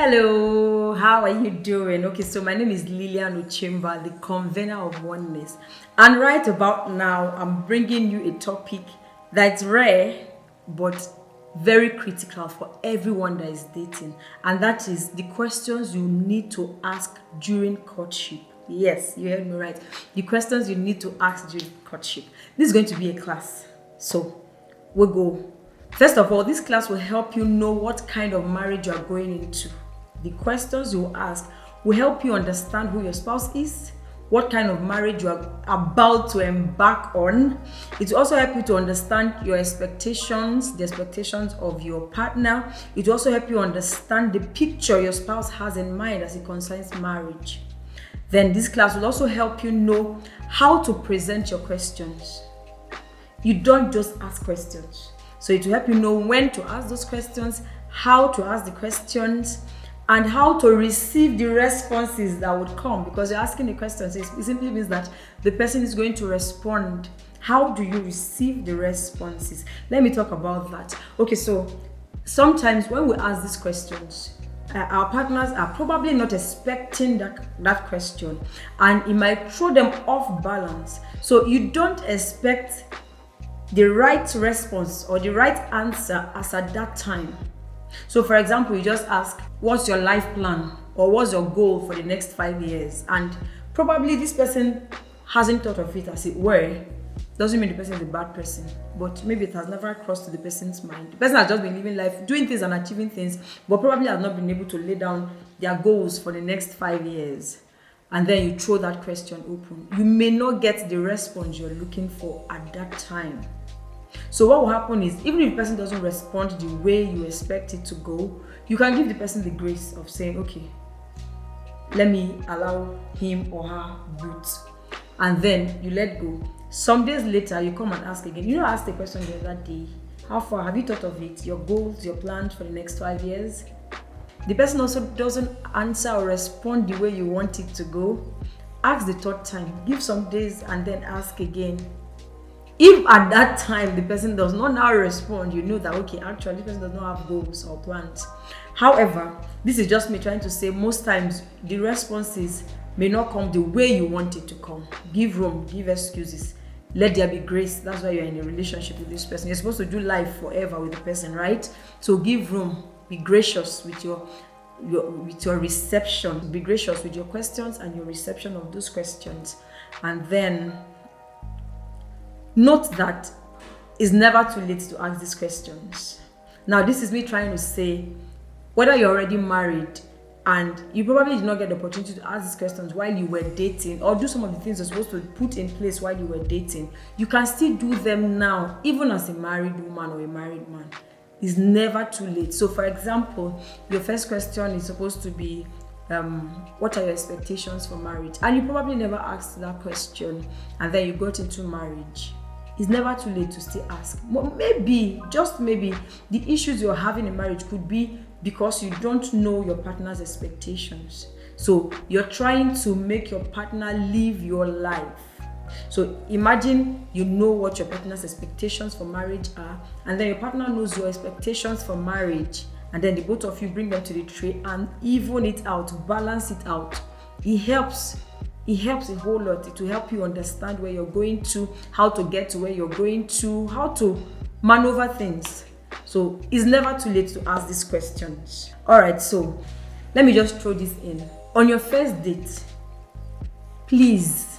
Hello, how are you doing? Okay, so my name is Lillian Ochemba, the convener of oneness. And right about now, I'm bringing you a topic that's rare but very critical for everyone that is dating. And that is the questions you need to ask during courtship. Yes, you heard me right. The questions you need to ask during courtship. This is going to be a class. So we'll go. First of all, this class will help you know what kind of marriage you are going into. The questions you ask will help you understand who your spouse is, what kind of marriage you are about to embark on. It will also help you to understand your expectations, the expectations of your partner. It will also help you understand the picture your spouse has in mind as it concerns marriage. Then this class will also help you know how to present your questions. You don't just ask questions. So it will help you know when to ask those questions, how to ask the questions, and how to receive the responses that would come. Because you're asking the questions, it simply means that the person is going to respond. How do you receive the responses? Let me talk about that. Okay, so sometimes when we ask these questions, our partners are probably not expecting that question, and it might throw them off balance. So you don't expect the right response or the right answer as at that time. So for example, you just ask, what's your life plan or what's your goal for the next 5 years? And probably this person hasn't thought of it as it were. Doesn't mean the person is a bad person, but maybe it has never crossed to the person's mind. The person has just been living life, doing things and achieving things, but probably has not been able to lay down their goals for the next 5 years. And then you throw that question open. You may not get the response you're looking for at that time. So what will happen is, even if the person doesn't respond the way you expect it to go, you can give the person the grace of saying, okay, let me allow him or her boot. And then you let go. Some days later, you come and ask again. You know, I asked the question the other day, how far have you thought of it? Your goals, your plans for the next 5 years? The person also doesn't answer or respond the way you want it to go. Ask the third time. Give some days and then ask again. If at that time the person does not now respond, you know that, okay, actually this person does not have goals or plans. However, this is just me trying to say most times the responses may not come the way you want it to come. Give room, give excuses. Let there be grace. That's why you're in a relationship with this person. You're supposed to do life forever with the person, right? So give room. Be gracious with your reception. Be gracious with your questions and your reception of those questions. And then note that it's never too late to ask these questions. Now, this is me trying to say, whether you're already married and you probably did not get the opportunity to ask these questions while you were dating, or do some of the things you're supposed to put in place while you were dating, you can still do them now, even as a married woman or a married man. It's never too late. So for example, your first question is supposed to be, what are your expectations for marriage? And you probably never asked that question, and then you got into marriage. It's never too late to still ask. Maybe, just maybe, the issues you're having in marriage could be because you don't know your partner's expectations. So you're trying to make your partner live your life. So imagine you know what your partner's expectations for marriage are, and then your partner knows your expectations for marriage, and then the both of you bring them to the tray and even it out, balance it out. It helps a whole lot. It will help you understand where you're going to, how to get to where you're going to, how to maneuver things. So it's never too late to ask these questions. All right, so let me just throw this in. On your first date, please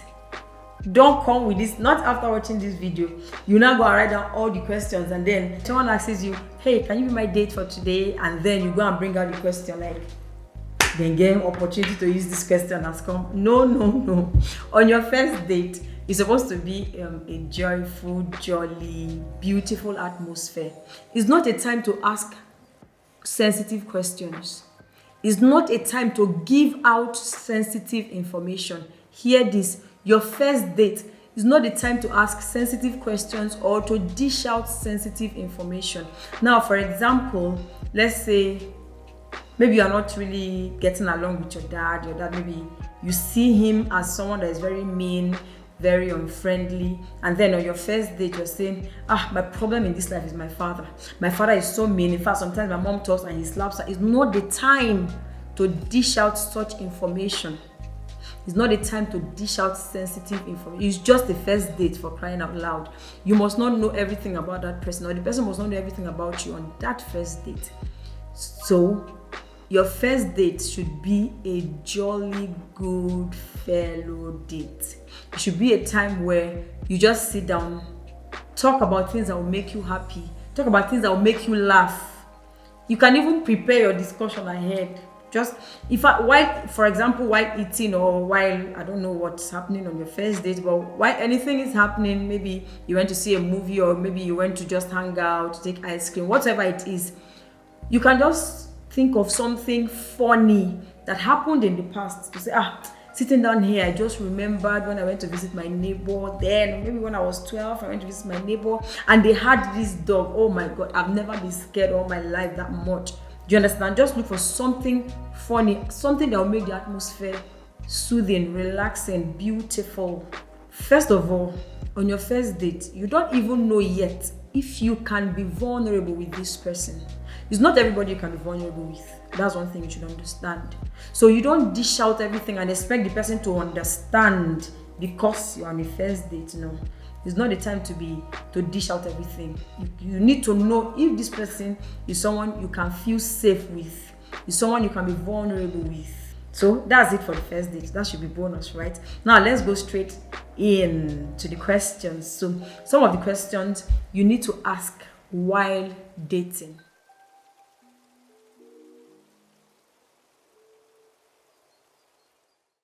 don't come with this, not after watching this video. You now go and write down all the questions, and then someone asks you, hey, can you be my date for today? And then you go and bring out the question like, then get opportunity to use this question has come. No. On your first date, it's supposed to be a joyful, jolly, beautiful atmosphere. It's not a time to ask sensitive questions. It's not a time to give out sensitive information. Hear this. Your first date is not the time to ask sensitive questions or to dish out sensitive information. Now, for example, let's say maybe you are not really getting along with your dad. Maybe you see him as someone that is very mean, very unfriendly, and then on your first date you're saying, my problem in this life is my father. My father is so mean. In fact, sometimes my mom talks and he slaps her. It's not the time to dish out such information. It's not a time to dish out sensitive information. It's just the first date, for crying out loud. You must not know everything about that person, or the person must not know everything about you on that first date. So your first date should be a jolly good fellow date. It should be a time where you just sit down, talk about things that will make you happy, talk about things that will make you laugh. You can even prepare your discussion ahead. Just while, for example, while eating, or while, I don't know what's happening on your first date, but while anything is happening, maybe you went to see a movie, or maybe you went to just hang out, take ice cream, whatever it is, you can just think of something funny that happened in the past to say, sitting down here, I just remembered when I went to visit my neighbor then, maybe when I was 12, I went to visit my neighbor and they had this dog. Oh my God, I've never been scared all my life that much. Do you understand? Just look for something funny, something that will make the atmosphere soothing, relaxing, beautiful. First of all, on your first date, you don't even know yet if you can be vulnerable with this person. It's not everybody you can be vulnerable with. That's one thing you should understand. So you don't dish out everything and expect the person to understand because you're on the first date. No, it's not the time to dish out everything. You need to know if this person is someone you can feel safe with, is someone you can be vulnerable with. So that's it for the first date. That should be bonus, right? Now let's go straight into the questions. So some of the questions you need to ask while dating.